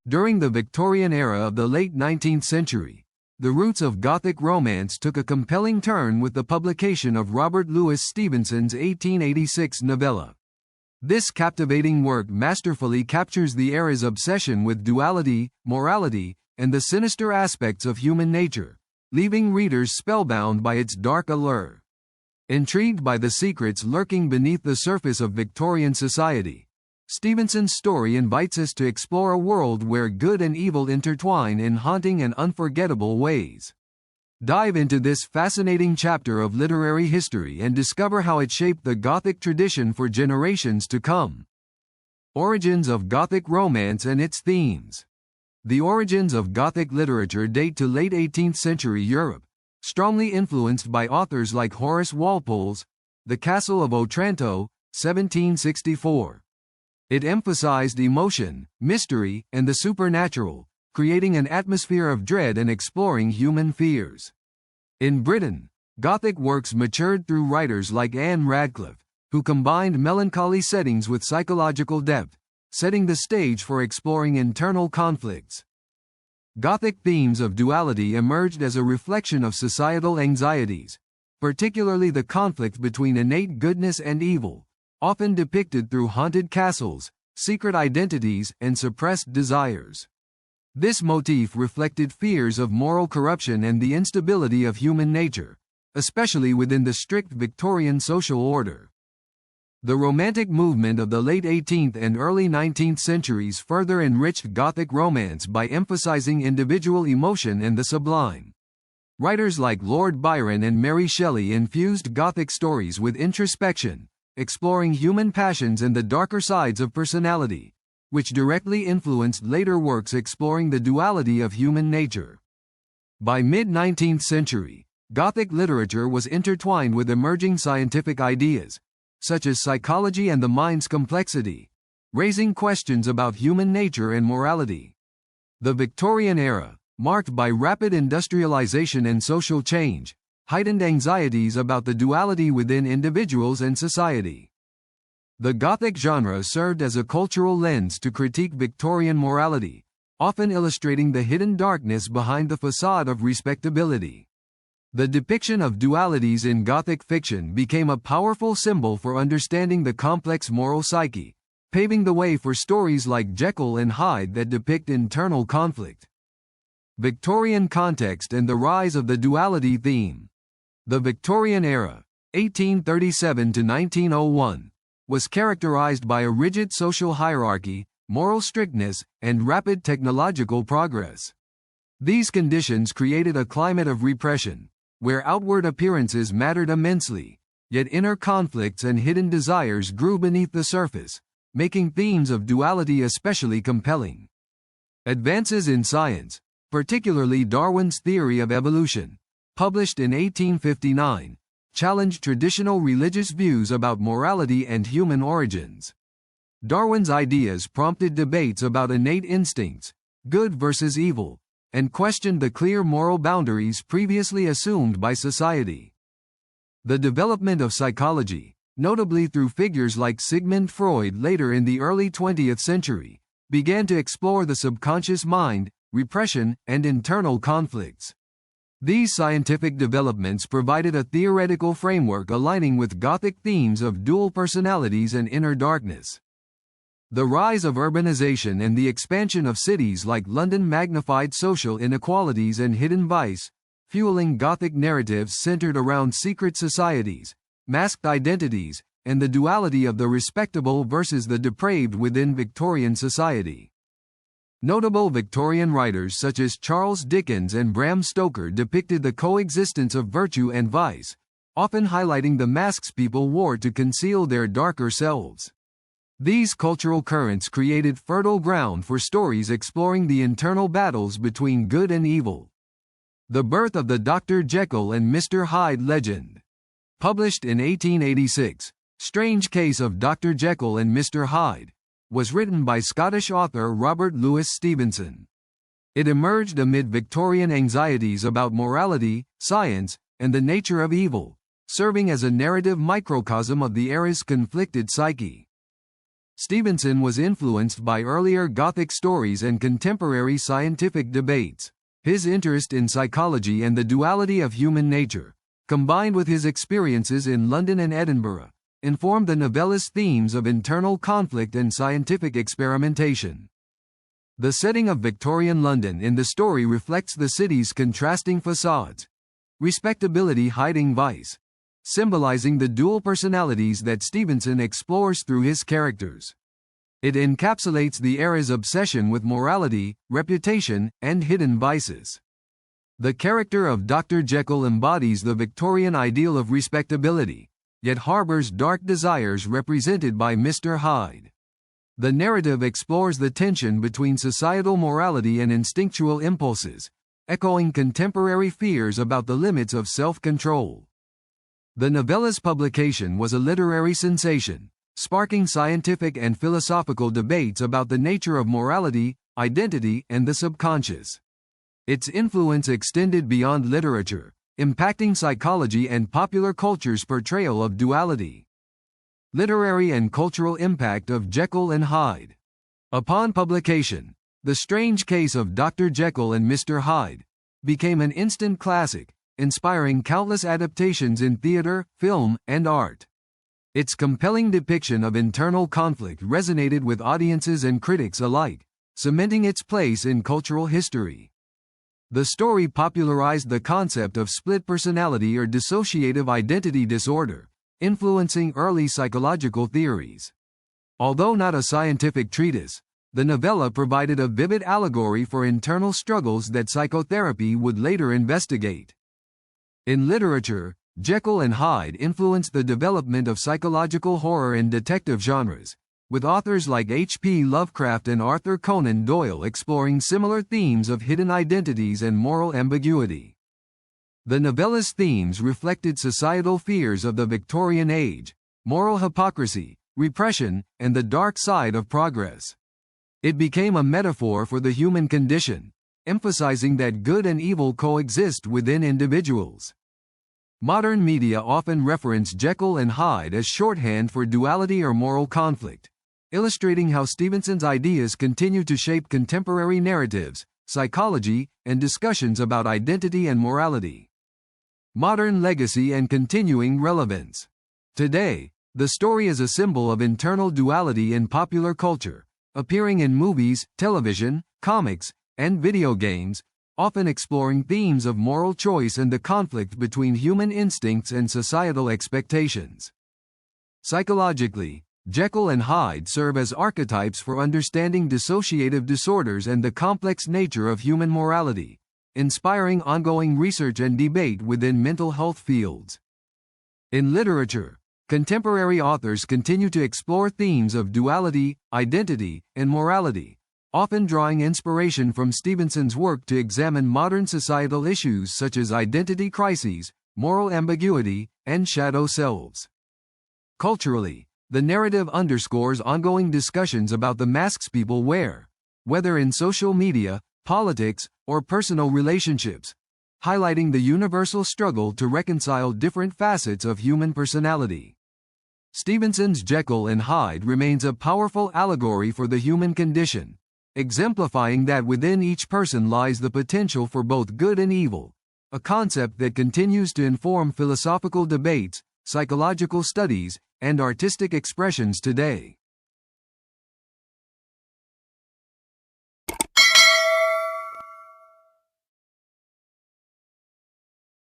During the Victorian era of the late 19th century, the roots of Gothic romance took a compelling turn with the publication of Robert Louis Stevenson's 1886 novella. This captivating work masterfully captures the era's obsession with duality, morality, and the sinister aspects of human nature, leaving readers spellbound by its dark allure. Intrigued by the secrets lurking beneath the surface of Victorian society, Stevenson's story invites us to explore a world where good and evil intertwine in haunting and unforgettable ways. Dive into this fascinating chapter of literary history and discover how it shaped the Gothic tradition for generations to come. Origins of Gothic romance and its themes. The origins of Gothic literature date to late 18th century Europe, strongly influenced by authors like Horace Walpole's The Castle of Otranto, 1764. It emphasized emotion, mystery, and the supernatural, creating an atmosphere of dread and exploring human fears. In Britain, Gothic works matured through writers like Anne Radcliffe, who combined melancholy settings with psychological depth, setting the stage for exploring internal conflicts. Gothic themes of duality emerged as a reflection of societal anxieties, particularly the conflict between innate goodness and evil, often depicted through haunted castles, secret identities, and suppressed desires. This motif reflected fears of moral corruption and the instability of human nature, especially within the strict Victorian social order. The Romantic movement of the late 18th and early 19th centuries further enriched Gothic romance by emphasizing individual emotion and the sublime. Writers like Lord Byron and Mary Shelley infused Gothic stories with introspection, exploring human passions and the darker sides of personality, which directly influenced later works exploring the duality of human nature. By mid-19th century, Gothic literature was intertwined with emerging scientific ideas, such as psychology and the mind's complexity, raising questions about human nature and morality. The Victorian era, marked by rapid industrialization and social change, heightened anxieties about the duality within individuals and society. The Gothic genre served as a cultural lens to critique Victorian morality, often illustrating the hidden darkness behind the facade of respectability. The depiction of dualities in Gothic fiction became a powerful symbol for understanding the complex moral psyche, paving the way for stories like Jekyll and Hyde that depict internal conflict. Victorian context and the rise of the duality theme. The Victorian era, 1837 to 1901, was characterized by a rigid social hierarchy, moral strictness, and rapid technological progress. These conditions created a climate of repression, where outward appearances mattered immensely, yet inner conflicts and hidden desires grew beneath the surface, making themes of duality especially compelling. Advances in science, particularly Darwin's theory of evolution, published in 1859, challenged traditional religious views about morality and human origins. Darwin's ideas prompted debates about innate instincts, good versus evil, and questioned the clear moral boundaries previously assumed by society. The development of psychology, notably through figures like Sigmund Freud later in the early 20th century, began to explore the subconscious mind, repression, and internal conflicts. These scientific developments provided a theoretical framework aligning with Gothic themes of dual personalities and inner darkness. The rise of urbanization and the expansion of cities like London magnified social inequalities and hidden vice, fueling Gothic narratives centered around secret societies, masked identities, and the duality of the respectable versus the depraved within Victorian society. Notable Victorian writers such as Charles Dickens and Bram Stoker depicted the coexistence of virtue and vice, often highlighting the masks people wore to conceal their darker selves. These cultural currents created fertile ground for stories exploring the internal battles between good and evil. The birth of the Dr. Jekyll and Mr. Hyde legend. Published in 1886, Strange Case of Dr. Jekyll and Mr. Hyde was written by Scottish author Robert Louis Stevenson. It emerged amid Victorian anxieties about morality, science, and the nature of evil, serving as a narrative microcosm of the era's conflicted psyche. Stevenson was influenced by earlier Gothic stories and contemporary scientific debates. His interest in psychology and the duality of human nature, combined with his experiences in London and Edinburgh, informed the novella's themes of internal conflict and scientific experimentation. The setting of Victorian London in the story reflects the city's contrasting facades, respectability hiding vice, symbolizing the dual personalities that Stevenson explores through his characters. It encapsulates the era's obsession with morality, reputation, and hidden vices. The character of Dr. Jekyll embodies the Victorian ideal of respectability, yet harbors dark desires represented by Mr. Hyde. The narrative explores the tension between societal morality and instinctual impulses, echoing contemporary fears about the limits of self-control. The novella's publication was a literary sensation, sparking scientific and philosophical debates about the nature of morality, identity, and the subconscious. Its influence extended beyond literature, impacting psychology and popular culture's portrayal of duality. Literary and cultural impact of Jekyll and Hyde. Upon publication, The Strange Case of Dr. Jekyll and Mr. Hyde became an instant classic, inspiring countless adaptations in theater, film, and art. Its compelling depiction of internal conflict resonated with audiences and critics alike, cementing its place in cultural history. The story popularized the concept of split personality or dissociative identity disorder, influencing early psychological theories. Although not a scientific treatise, the novella provided a vivid allegory for internal struggles that psychotherapy would later investigate. In literature, Jekyll and Hyde influenced the development of psychological horror and detective genres, with authors like H.P. Lovecraft and Arthur Conan Doyle exploring similar themes of hidden identities and moral ambiguity. The novella's themes reflected societal fears of the Victorian age, moral hypocrisy, repression, and the dark side of progress. It became a metaphor for the human condition, emphasizing that good and evil coexist within individuals. Modern media often reference Jekyll and Hyde as shorthand for duality or moral conflict, illustrating how Stevenson's ideas continue to shape contemporary narratives, psychology, and discussions about identity and morality. Modern legacy and continuing relevance. Today, the story is a symbol of internal duality in popular culture, appearing in movies, television, comics, and video games, often exploring themes of moral choice and the conflict between human instincts and societal expectations. Psychologically, Jekyll and Hyde serve as archetypes for understanding dissociative disorders and the complex nature of human morality, inspiring ongoing research and debate within mental health fields. In literature, contemporary authors continue to explore themes of duality, identity, and morality, often drawing inspiration from Stevenson's work to examine modern societal issues such as identity crises, moral ambiguity, and shadow selves. Culturally, the narrative underscores ongoing discussions about the masks people wear, whether in social media, politics, or personal relationships, highlighting the universal struggle to reconcile different facets of human personality. Stevenson's Jekyll and Hyde remains a powerful allegory for the human condition, exemplifying that within each person lies the potential for both good and evil, a concept that continues to inform philosophical debates, psychological studies, and artistic expressions today.